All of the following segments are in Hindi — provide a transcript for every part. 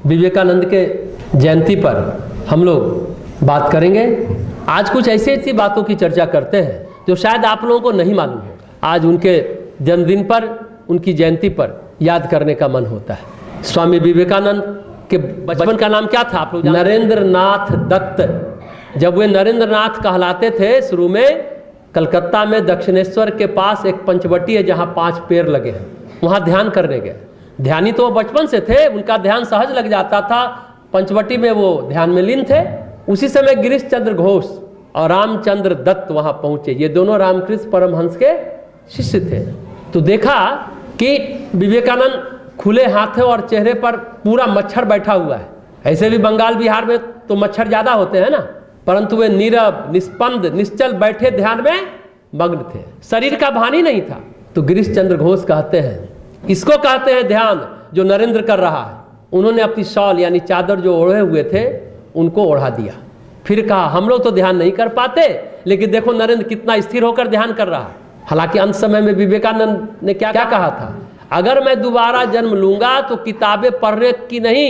विवेकानंद के जयंती पर हम लोग बात करेंगे। आज कुछ ऐसी ऐसी बातों की चर्चा करते हैं जो शायद आप लोगों को नहीं मालूम होगा। आज उनके जन्मदिन पर, उनकी जयंती पर याद करने का मन होता है। स्वामी विवेकानंद के बचपन का नाम क्या था आप लोग? नरेंद्र नाथ दत्त। जब वे नरेंद्र नाथ कहलाते थे, शुरू में कलकत्ता में दक्षिणेश्वर के पास एक पंचवटी है जहाँ 5 पेड़ लगे हैं, वहाँ ध्यान करने गए। ध्यानी तो बचपन से थे, उनका ध्यान सहज लग जाता था। पंचवटी में वो ध्यान में लीन थे। उसी समय गिरीश चंद्र घोष और रामचंद्र दत्त वहाँ पहुँचे। ये दोनों रामकृष्ण परमहंस के शिष्य थे। तो देखा कि विवेकानंद खुले हाथ और चेहरे पर पूरा मच्छर बैठा हुआ है। ऐसे भी बंगाल बिहार में तो मच्छर ज़्यादा होते हैं ना, परंतु वे नीरव, निष्पंद, निश्चल बैठे ध्यान में मग्न थे। शरीर का भान ही नहीं था। तो गिरीश चंद्र घोष कहते हैं, इसको कहते हैं ध्यान जो नरेंद्र कर रहा है। उन्होंने अपनी शॉल यानी चादर जो ओढ़े हुए थे उनको ओढ़ा दिया। फिर कहा, हम लोग तो ध्यान नहीं कर पाते, लेकिन देखो नरेंद्र कितना स्थिर होकर ध्यान कर रहा है। हालांकि अंत समय में विवेकानंद ने क्या कहा था, अगर मैं दोबारा जन्म लूंगा तो किताबें पढ़ने की नहीं,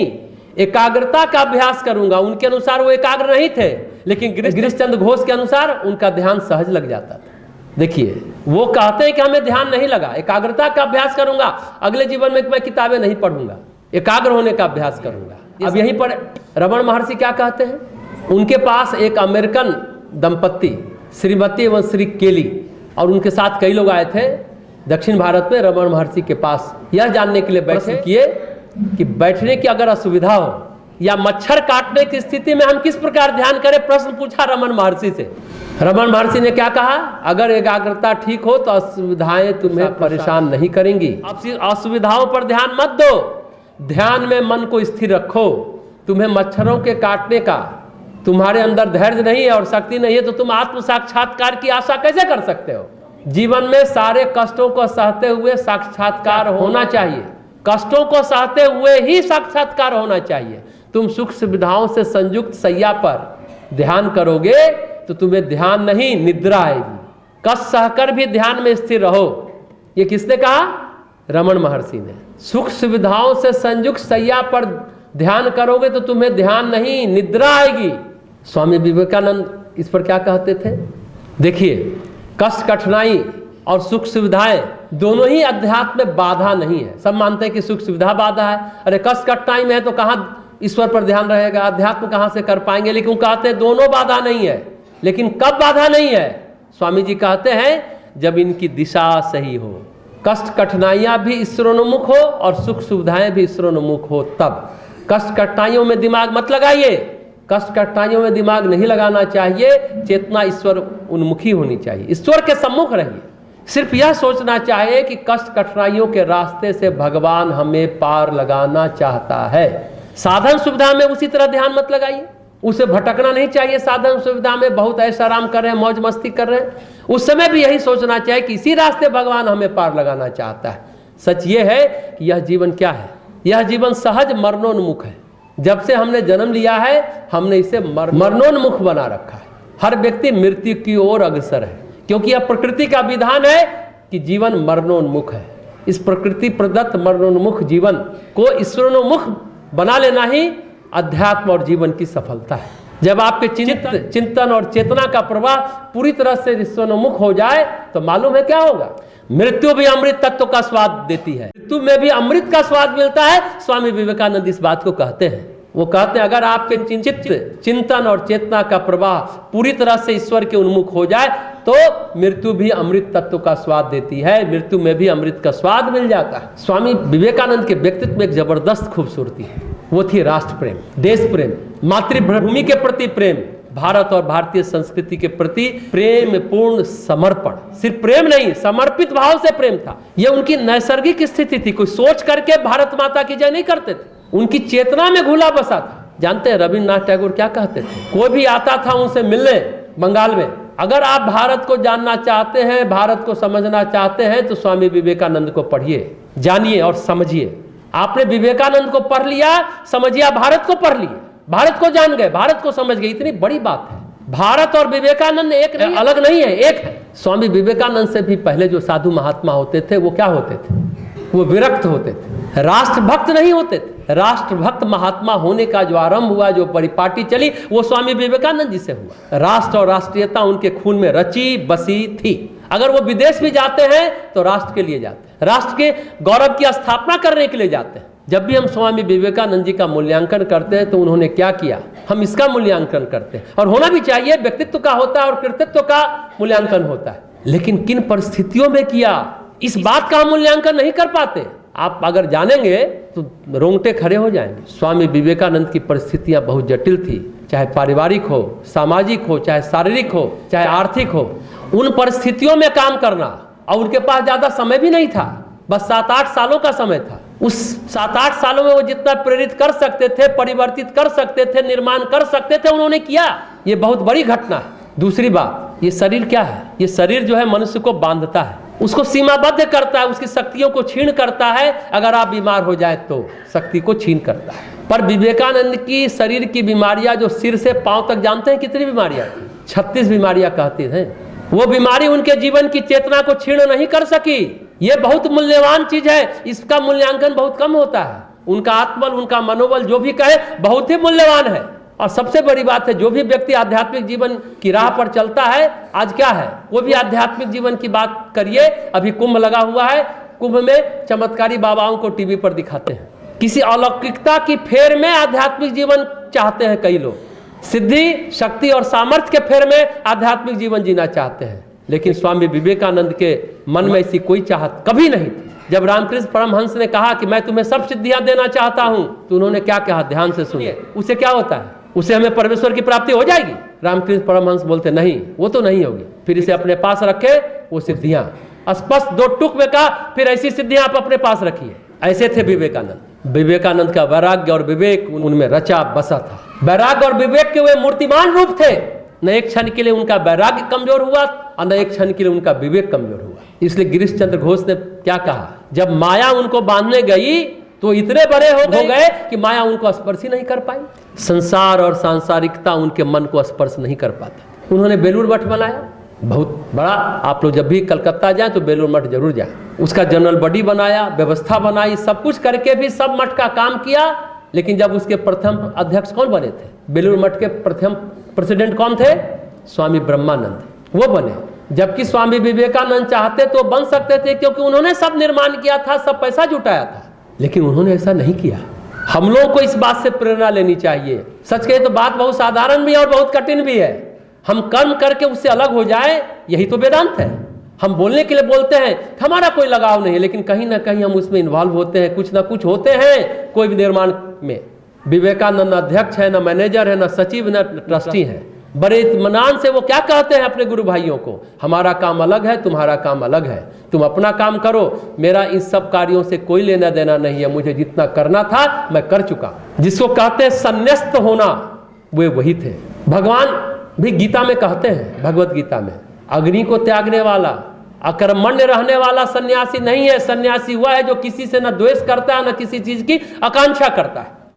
एकाग्रता का अभ्यास करूंगा। उनके अनुसार वो एकाग्र नहीं थे, लेकिन गिरीश चंद्र घोष के अनुसार उनका ध्यान सहज लग जाता था। देखिए, वो कहते हैं कि हमें ध्यान नहीं लगा, एकाग्रता का अभ्यास करूंगा, अगले जीवन में मैं किताबें नहीं पढ़ूंगा, एकाग्र होने का अभ्यास करूंगा। अब यहीं पर रमण महर्षि क्या कहते हैं, उनके पास एक अमेरिकन दंपत्ति श्रीमती एवं श्री केली और उनके साथ कई लोग आए थे दक्षिण भारत में रमण महर्षि के पास, यह जानने के लिए बैठे किए कि बैठने की अगर असुविधा हो या मच्छर काटने की स्थिति में हम किस प्रकार ध्यान करें। प्रश्न पूछा रमण महर्षि से। रमण महर्षि ने क्या कहा, अगर एकाग्रता ठीक हो तो असुविधाएं तुम्हें परेशान नहीं करेंगी। असुविधाओं पर ध्यान मत दो, ध्यान में मन को स्थिर रखो। तुम्हें मच्छरों के काटने का तुम्हारे अंदर धैर्य नहीं है और शक्ति नहीं है, तो तुम आत्म साक्षात्कार की आशा कैसे कर सकते हो। जीवन में सारे कष्टों को सहते हुए साक्षात्कार होना चाहिए। कष्टों को सहते हुए ही साक्षात्कार होना चाहिए। तुम सुख सुविधाओं से संयुक्त सैया पर ध्यान करोगे तो तुम्हें ध्यान नहीं, निद्रा आएगी। कष्ट सहकर भी ध्यान में स्थिर रहो। ये किसने कहा? रमण महर्षि ने। सुख सुविधाओं से संयुक्त सैया पर ध्यान करोगे तो तुम्हें ध्यान नहीं, निद्रा आएगी। स्वामी विवेकानंद इस पर क्या कहते थे? देखिए, कष्ट कठिनाई और सुख सुविधाएं दोनों ही अध्यात्म में बाधा नहीं है। सब मानते हैं कि सुख सुविधा बाधा है। अरे कष्ट कठिनाई में है तो कहाँ ईश्वर पर ध्यान रहेगा, अध्यात्म कहाँ से कर पाएंगे। लेकिन वो कहते हैं दोनों बाधा नहीं है। लेकिन कब बाधा नहीं है? स्वामी जी कहते हैं जब इनकी दिशा सही हो, कष्ट कठिनाइयां भी ईश्वरोन्मुख हो और सुख सुविधाएं भी ईश्वरोन्मुख हो। तब कष्ट कठिनाइयों में दिमाग मत लगाइए, कष्ट कठिनाइयों में दिमाग नहीं लगाना चाहिए। चेतना ईश्वर उन्मुखी होनी चाहिए, ईश्वर के सम्मुख रहिए। सिर्फ यह सोचना चाहिए कि कष्ट कठिनाइयों के रास्ते से भगवान हमें पार लगाना चाहता है। साधन सुविधा में उसी तरह ध्यान मत लगाइए, उसे भटकना नहीं चाहिए। साधन सुविधा में बहुत ऐसा आराम कर रहे हैं, मौज मस्ती कर रहे हैं, उस समय भी यही सोचना चाहिए कि इसी रास्ते भगवान हमें पार लगाना चाहता है। सच ये है कि यह जीवन क्या है? यह जीवन सहज मरणोन्मुख है। जब से हमने जन्म लिया है हमने इसे मरणोन्मुख बना रखा है। हर व्यक्ति मृत्यु की ओर अग्रसर है, क्योंकि यह प्रकृति का विधान है कि जीवन मरणोन्मुख है। इस प्रकृति प्रदत्त मरणोन्मुख जीवन को ईश्वरोन्मुख बना लेना ही अध्यात्म और जीवन की सफलता है। जब आपके चिंतन और चेतना का प्रवाह पूरी तरह से ईश्वरोन्मुख हो जाए तो मालूम है क्या होगा? मृत्यु भी अमृत तत्व का स्वाद देती है। मृत्यु में भी अमृत का स्वाद मिलता है। स्वामी विवेकानंद इस बात को कहते हैं। वो कहते हैं अगर आपके चिंतन और चेतना का प्रवाह पूरी तरह से ईश्वर के उन्मुख हो जाए तो मृत्यु भी अमृत तत्व का स्वाद देती है। मृत्यु में भी अमृत का स्वाद मिल जाता है। स्वामी विवेकानंद के व्यक्तित्व में एक जबरदस्त खूबसूरती है, वो थी राष्ट्र प्रेम, देश प्रेम, मातृभूमि के प्रति प्रेम, भारत और भारतीय संस्कृति के प्रति प्रेम पूर्ण समर्पण। सिर्फ प्रेम नहीं, समर्पित भाव से प्रेम था। यह उनकी नैसर्गिक स्थिति थी। कोई सोच करके भारत माता की जय नहीं करते थे, उनकी चेतना में घुला बसा था। जानते हैं रविन्द्रनाथ टैगोर क्या कहते थे? कोई भी आता था उनसे मिलने बंगाल में, अगर आप भारत को जानना चाहते हैं, भारत को समझना चाहते हैं तो स्वामी विवेकानंद को पढ़िए, जानिए और समझिए। आपने विवेकानंद को पढ़ लिया, समझिए, भारत को पढ़ लिए, भारत को जान गए, भारत को समझ गए। इतनी बड़ी बात है। भारत और विवेकानंद एक नहीं, अलग नहीं है, एक है। स्वामी विवेकानंद से भी पहले जो साधु महात्मा होते थे वो क्या होते थे? वो विरक्त होते थे, राष्ट्रभक्त नहीं होते थे। राष्ट्रभक्त महात्मा होने का जो आरंभ हुआ, जो परिपाटी चली, वो स्वामी विवेकानंद जी से हुआ। राष्ट्र और राष्ट्रीयता उनके खून में रची बसी थी। अगर वो विदेश भी जाते हैं तो राष्ट्र के लिए जाते हैं, राष्ट्र के गौरव की स्थापना करने के लिए जाते हैं। जब भी हम स्वामी विवेकानंद जी का मूल्यांकन करते हैं तो उन्होंने क्या किया, हम इसका मूल्यांकन करते हैं। और होना भी चाहिए, व्यक्तित्व का होता है और कृतित्व का मूल्यांकन होता है, लेकिन किन परिस्थितियों में किया, इस बात का हम मूल्यांकन नहीं कर पाते। आप अगर जानेंगे तो रोंगटे खड़े हो जाएंगे। स्वामी विवेकानंद की परिस्थितियां बहुत जटिल थी, चाहे पारिवारिक हो, सामाजिक हो, चाहे शारीरिक हो, चाहे आर्थिक हो। उन परिस्थितियों में काम करना, और उनके पास ज्यादा समय भी नहीं था, बस 7-8 सालों का समय था। उस 7-8 सालों में वो जितना प्रेरित कर सकते थे, परिवर्तित कर सकते थे, निर्माण कर सकते थे, उन्होंने किया। ये बहुत बड़ी घटना है। दूसरी बात, ये शरीर क्या है, ये शरीर जो है मनुष्य को बांधता है, उसको सीमाबद्ध करता है, उसकी शक्तियों को छीन करता है। अगर आप बीमार हो जाए तो शक्ति को छीन करता है। पर विवेकानंद की शरीर की बीमारियां जो सिर से पांव तक, जानते हैं कितनी बीमारियां थी? 36 बीमारियां कहते हैं। वो बीमारी उनके जीवन की चेतना को छीन नहीं कर सकी। ये बहुत मूल्यवान चीज है, इसका मूल्यांकन बहुत कम होता है। उनका आत्मबल, उनका मनोबल, जो भी कहे, बहुत ही मूल्यवान है। और सबसे बड़ी बात है, जो भी व्यक्ति आध्यात्मिक जीवन की राह पर चलता है, आज क्या है, कोई भी आध्यात्मिक जीवन की बात करिए, अभी कुंभ लगा हुआ है, कुंभ में चमत्कारी बाबाओं को टीवी पर दिखाते हैं। किसी अलौकिकता की फेर में आध्यात्मिक जीवन चाहते हैं कई लोग, सिद्धि, शक्ति और सामर्थ्य के फेर में आध्यात्मिक जीवन जीना चाहते हैं। लेकिन स्वामी विवेकानंद के मन में ऐसी कोई चाहत कभी नहीं थी। जब रामकृष्ण परमहंस ने कहा कि मैं तुम्हें सब सिद्धियां देना चाहता हूं, तो उन्होंने क्या कहा, ध्यान से सुनिए, उसे क्या होता है, उसे हमें परमेश्वर की प्राप्ति हो जाएगी? रामकृष्ण परमहंस बोलते नहीं, वो तो नहीं होगी। फिर इसे अपने पास रखे, वो सिद्धियां स्पष्ट 2 टूक में कहा, फिर ऐसी सिद्धियां आप अपने पास रखिए। ऐसे थे विवेकानंद। विवेकानंद का वैराग्य और विवेक उनमें रचा बसा था। वैराग्य और विवेक के वे मूर्तिमान रूप थे। न एक क्षण के लिए उनका वैराग्य कमजोर हुआ और न एक क्षण के लिए उनका विवेक कमजोर हुआ। इसलिए गिरीश चंद्र घोष ने क्या कहा, जब माया उनको बांधने गई तो इतने बड़े हो गए कि माया उनको स्पर्श ही नहीं कर पाई। संसार और सांसारिकता उनके मन को स्पर्श नहीं कर पाता। उन्होंने बेलूर मठ बनाया, बहुत बड़ा। आप लोग जब भी कलकत्ता जाएं तो बेलूर मठ जरूर जाएं। उसका जनरल बॉडी बनाया, व्यवस्था बनाई, सब कुछ करके भी सब मठ का काम किया। लेकिन जब उसके प्रथम अध्यक्ष कौन बने थे, बेलूर मठ के प्रथम प्रेसिडेंट कौन थे? स्वामी ब्रह्मानंद, वो बने। जबकि स्वामी विवेकानंद चाहते तो बन सकते थे, क्योंकि उन्होंने सब निर्माण किया था, सब पैसा जुटाया था, लेकिन उन्होंने ऐसा नहीं किया। हम लोगों को इस बात से प्रेरणा लेनी चाहिए। सच कहे तो बात बहुत साधारण भी है और बहुत कठिन भी है। हम कर्म करके उससे अलग हो जाए, यही तो वेदांत है। हम बोलने के लिए बोलते हैं, हमारा कोई लगाव नहीं है, लेकिन कहीं ना कहीं हम उसमें इन्वॉल्व होते हैं, कुछ ना कुछ होते हैं कोई भी निर्माण में। विवेकानंद न अध्यक्ष है, न मैनेजर है, न सचिव, न ट्रस्टी है। बड़े इत्मीनान से वो क्या कहते हैं अपने गुरु भाइयों को, हमारा काम अलग है, तुम्हारा काम अलग है, तुम अपना काम करो, मेरा इन सब कार्यों से कोई लेना देना नहीं है, मुझे जितना करना था मैं कर चुका। जिसको कहते हैं संन्यास्त होना, वे वही थे। भगवान भी गीता में कहते हैं, भगवत गीता में, अग्नि को त्यागने वाला, अकर्मण्य रहने वाला सन्यासी नहीं है। सन्यासी हुआ है जो किसी से न द्वेष करता है, न किसी चीज की आकांक्षा करता है।